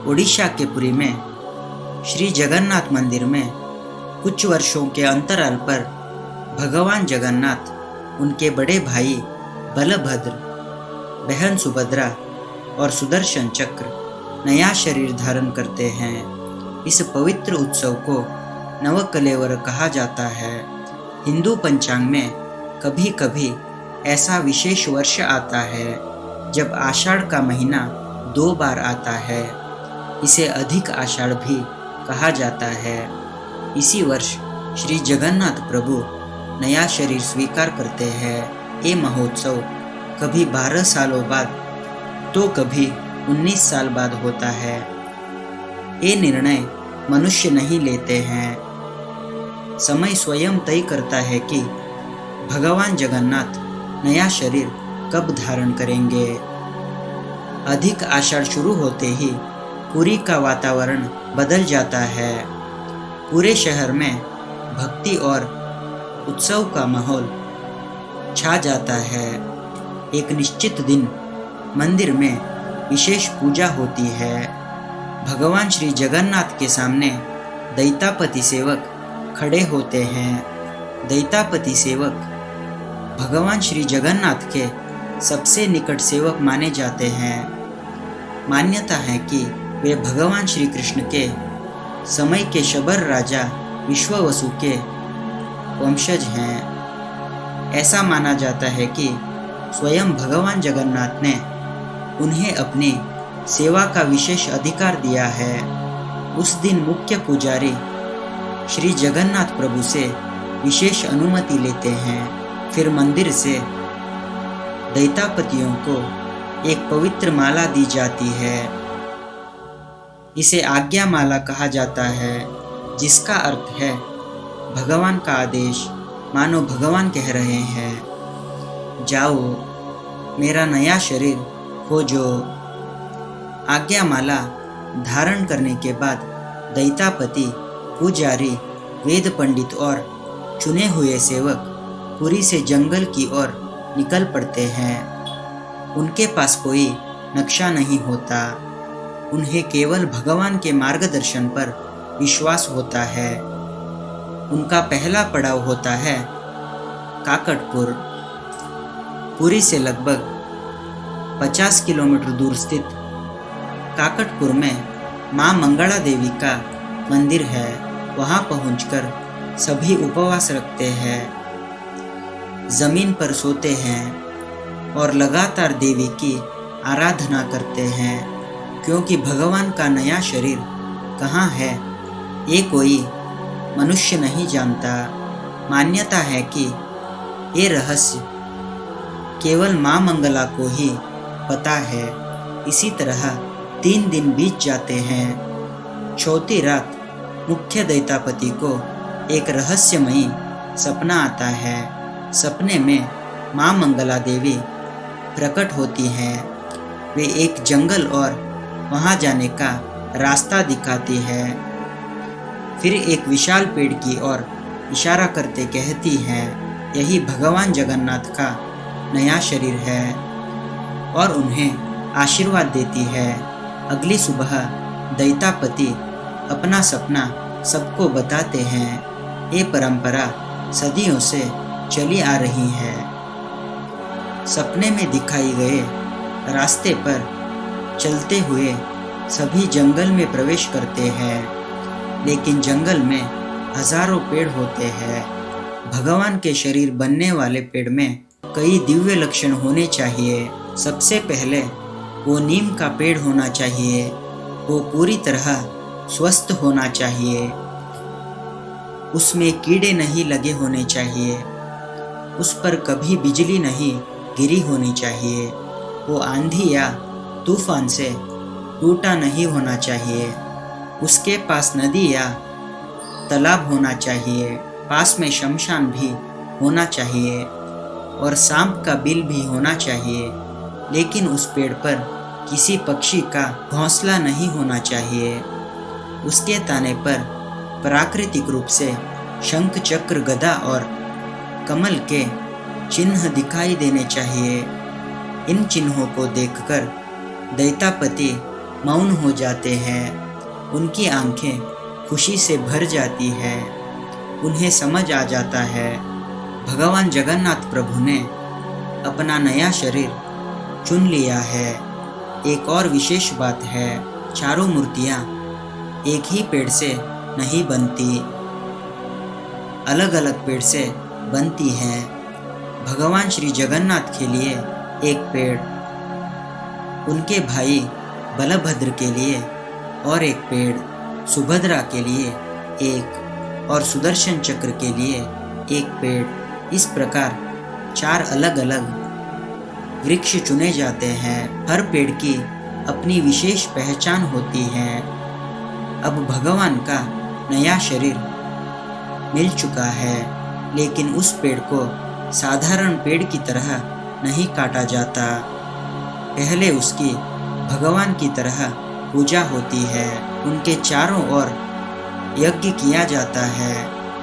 ओडिशा के पुरी में श्री जगन्नाथ मंदिर में कुछ वर्षों के अंतराल पर भगवान जगन्नाथ, उनके बड़े भाई बलभद्र, बहन सुभद्रा और सुदर्शन चक्र नया शरीर धारण करते हैं। इस पवित्र उत्सव को नवकलेवर कहा जाता है। हिंदू पंचांग में कभी कभी ऐसा विशेष वर्ष आता है जब आषाढ़ का महीना 2 बार आता है। इसे अधिक आषाढ़ भी कहा जाता है। इसी वर्ष श्री जगन्नाथ प्रभु नया शरीर स्वीकार करते हैं। ये महोत्सव कभी 12 सालों बाद तो कभी 19 साल बाद होता है। ये निर्णय मनुष्य नहीं लेते हैं। समय स्वयं तय करता है कि भगवान जगन्नाथ नया शरीर कब धारण करेंगे। अधिक आषाढ़ शुरू होते ही पुरी का वातावरण बदल जाता है। पूरे शहर में भक्ति और उत्सव का माहौल छा जाता है। एक निश्चित दिन मंदिर में विशेष पूजा होती है। भगवान श्री जगन्नाथ के सामने दैतापति सेवक खड़े होते हैं। दैतापति सेवक भगवान श्री जगन्नाथ के सबसे निकट सेवक माने जाते हैं। मान्यता है कि वे भगवान श्री कृष्ण के समय के शबर राजा विश्वावसु के वंशज हैं। ऐसा माना जाता है कि स्वयं भगवान जगन्नाथ ने उन्हें अपनी सेवा का विशेष अधिकार दिया है। उस दिन मुख्य पुजारी श्री जगन्नाथ प्रभु से विशेष अनुमति लेते हैं। फिर मंदिर से दैतापतियों को एक पवित्र माला दी जाती है। इसे आज्ञा माला कहा जाता है, जिसका अर्थ है भगवान का आदेश। मानो भगवान कह रहे हैं, जाओ मेरा नया शरीर खोजो। आज्ञा माला धारण करने के बाद दैतापति, पुजारी, वेद पंडित और चुने हुए सेवक पुरी से जंगल की ओर निकल पड़ते हैं। उनके पास कोई नक्शा नहीं होता। उन्हें केवल भगवान के मार्गदर्शन पर विश्वास होता है। उनका पहला पड़ाव होता है काकटपुर। पुरी से लगभग 50 किलोमीटर दूर स्थित काकटपुर में मां मंगला देवी का मंदिर है। वहां पहुंचकर सभी उपवास रखते हैं, जमीन पर सोते हैं और लगातार देवी की आराधना करते हैं, क्योंकि भगवान का नया शरीर कहाँ है ये कोई मनुष्य नहीं जानता। मान्यता है कि ये रहस्य केवल मां मंगला को ही पता है। इसी तरह 3 दिन बीत जाते हैं। चौथी रात मुख्य दैतापति को एक रहस्यमयी सपना आता है। सपने में मां मंगला देवी प्रकट होती हैं। वे एक जंगल और वहां जाने का रास्ता दिखाती है। फिर एक विशाल पेड़ की ओर इशारा करते कहती हैं, यही भगवान जगन्नाथ का नया शरीर है, और उन्हें आशीर्वाद देती है। अगली सुबह दैतापति अपना सपना सबको बताते हैं। ये परंपरा सदियों से चली आ रही है। सपने में दिखाई गए रास्ते पर चलते हुए सभी जंगल में प्रवेश करते हैं, लेकिन जंगल में हजारों पेड़ होते हैं। भगवान के शरीर बनने वाले पेड़ में कई दिव्य लक्षण होने चाहिए। सबसे पहले वो नीम का पेड़ होना चाहिए। वो पूरी तरह स्वस्थ होना चाहिए। उसमें कीड़े नहीं लगे होने चाहिए। उस पर कभी बिजली नहीं गिरी होनी चाहिए। वो आंधी या तूफान से टूटा नहीं होना चाहिए। उसके पास नदी या तालाब होना चाहिए। पास में शमशान भी होना चाहिए और सांप का बिल भी होना चाहिए। लेकिन उस पेड़ पर किसी पक्षी का घोंसला नहीं होना चाहिए। उसके ताने पर प्राकृतिक रूप से शंख, चक्र, गदा और कमल के चिन्ह दिखाई देने चाहिए। इन चिन्हों को देखकर दैतापति मौन हो जाते हैं। उनकी आंखें खुशी से भर जाती है। उन्हें समझ आ जाता है भगवान जगन्नाथ प्रभु ने अपना नया शरीर चुन लिया है। एक और विशेष बात है, चारों मूर्तियाँ एक ही पेड़ से नहीं बनती, अलग अलग पेड़ से बनती हैं। भगवान श्री जगन्नाथ के लिए एक पेड़, उनके भाई बलभद्र के लिए और एक पेड़, सुभद्रा के लिए एक और सुदर्शन चक्र के लिए एक पेड़। इस प्रकार 4 अलग अलग वृक्ष चुने जाते हैं। हर पेड़ की अपनी विशेष पहचान होती है। अब भगवान का नया शरीर मिल चुका है, लेकिन उस पेड़ को साधारण पेड़ की तरह नहीं काटा जाता। पहले उसकी भगवान की तरह पूजा होती है। उनके चारों ओर यज्ञ किया जाता है।